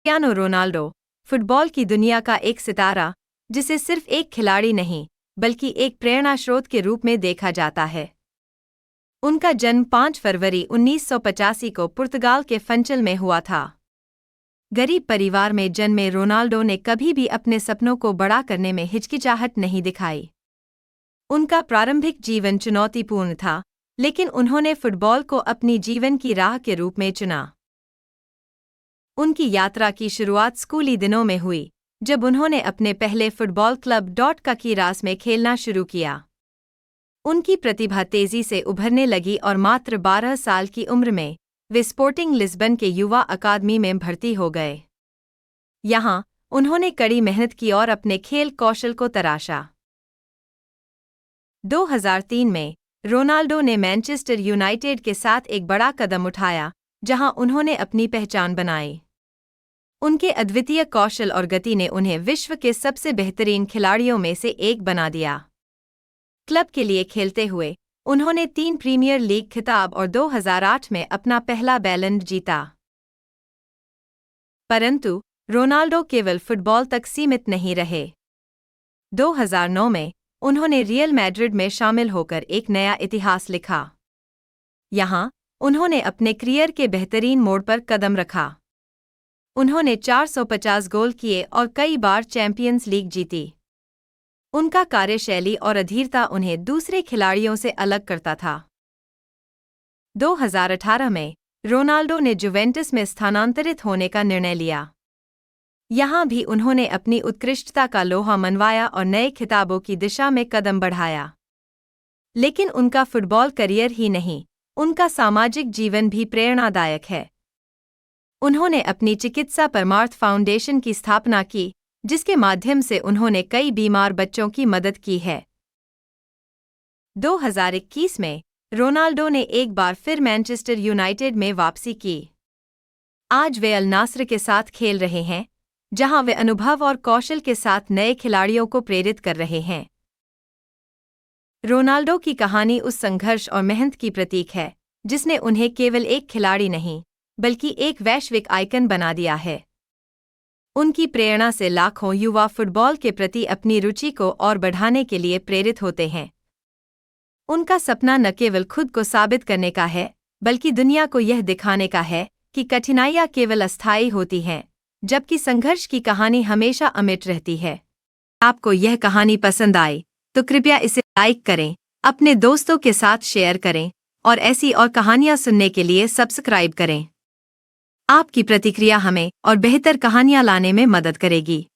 Cristiano Ronaldo football की दुनिया का एक सितारा जिसे सिर्फ एक खिलाड़ी नहीं बल्कि एक प्रेरणा स्रोत के रूप में देखा जाता है। उनका जन्म 5 फरवरी 1985 को पुर्तगाल के फंचल में हुआ था। गरीब परिवार में जन्मे रोनाल्डो ने कभी भी अपने सपनों को बड़ा करने में हिचकिचाहट नहीं दिखाई। उनका प्रारंभिक जीवन चुनौतीपूर्ण था, लेकिन उन्होंने फुटबॉल को अपनी जीवन की राह के रूप में चुना। उनकी यात्रा की शुरुआत स्कूली दिनों में हुई, जब उन्होंने अपने पहले फुटबॉल क्लब काकीरास में खेलना शुरू किया। उनकी प्रतिभा तेजी से उभरने लगी और मात्र 12 साल की उम्र में वे स्पोर्टिंग लिस्बन के युवा अकादमी में भर्ती हो गए। यहां उन्होंने कड़ी मेहनत की और अपने खेल कौशल को तराशा। 2003 में रोनाल्डो ने मैनचेस्टर यूनाइटेड के साथ एक बड़ा कदम उठाया, जहां उन्होंने अपनी पहचान बनाई। उनके अद्वितीय कौशल और गति ने उन्हें विश्व के सबसे बेहतरीन खिलाड़ियों में से एक बना दिया। क्लब के लिए खेलते हुए उन्होंने 3 प्रीमियर लीग खिताब और 2008 में अपना पहला बैलन जीता। परंतु रोनाल्डो केवल फुटबॉल तक सीमित नहीं रहे। 2009 में उन्होंने रियल मैड्रिड में शामिल होकर एक नया इतिहास लिखा। यहां उन्होंने अपने करियर के बेहतरीन मोड़ पर कदम रखा। उन्होंने 450 गोल किए और कई बार चैंपियंस लीग जीती। उनका कार्यशैली और अधीरता उन्हें दूसरे खिलाड़ियों से अलग करता था। 2018 में रोनाल्डो ने जुवेंटस में स्थानांतरित होने का निर्णय लिया। यहां भी उन्होंने अपनी उत्कृष्टता का लोहा मनवाया और नए खिताबों की दिशा में कदम बढ़ाया। लेकिन उनका फुटबॉल करियर ही नहीं, उनका सामाजिक जीवन भी प्रेरणादायक है। उन्होंने अपनी चिकित्सा परमार्थ फाउंडेशन की स्थापना की, जिसके माध्यम से उन्होंने कई बीमार बच्चों की मदद की है। 2021 में रोनाल्डो ने एक बार फिर मैनचेस्टर यूनाइटेड में वापसी की। आज वे अल नास्र के साथ खेल रहे हैं, जहां वे अनुभव और कौशल के साथ नए खिलाड़ियों को प्रेरित कर रहे हैं। रोनाल्डो की कहानी उस संघर्ष और मेहनत की प्रतीक है, जिसने उन्हें केवल एक खिलाड़ी नहीं, बल्कि एक वैश्विक आइकन बना दिया है। उनकी प्रेरणा से लाखों युवा फुटबॉल के प्रति अपनी रुचि को और बढ़ाने के लिए प्रेरित होते हैं। उनका सपना न केवल खुद को साबित करने का है, बल्कि दुनिया को यह दिखाने का है कि कठिनाइयां केवल अस्थायी होती हैं, जबकि संघर्ष की कहानी हमेशा अमिट रहती है। आपको यह कहानी पसंद आई तो कृपया इसे लाइक करें, अपने दोस्तों के साथ शेयर करें और ऐसी और कहानियां सुनने के लिए सब्सक्राइब करें। आपकी प्रतिक्रिया हमें और बेहतर कहानियां लाने में मदद करेगी।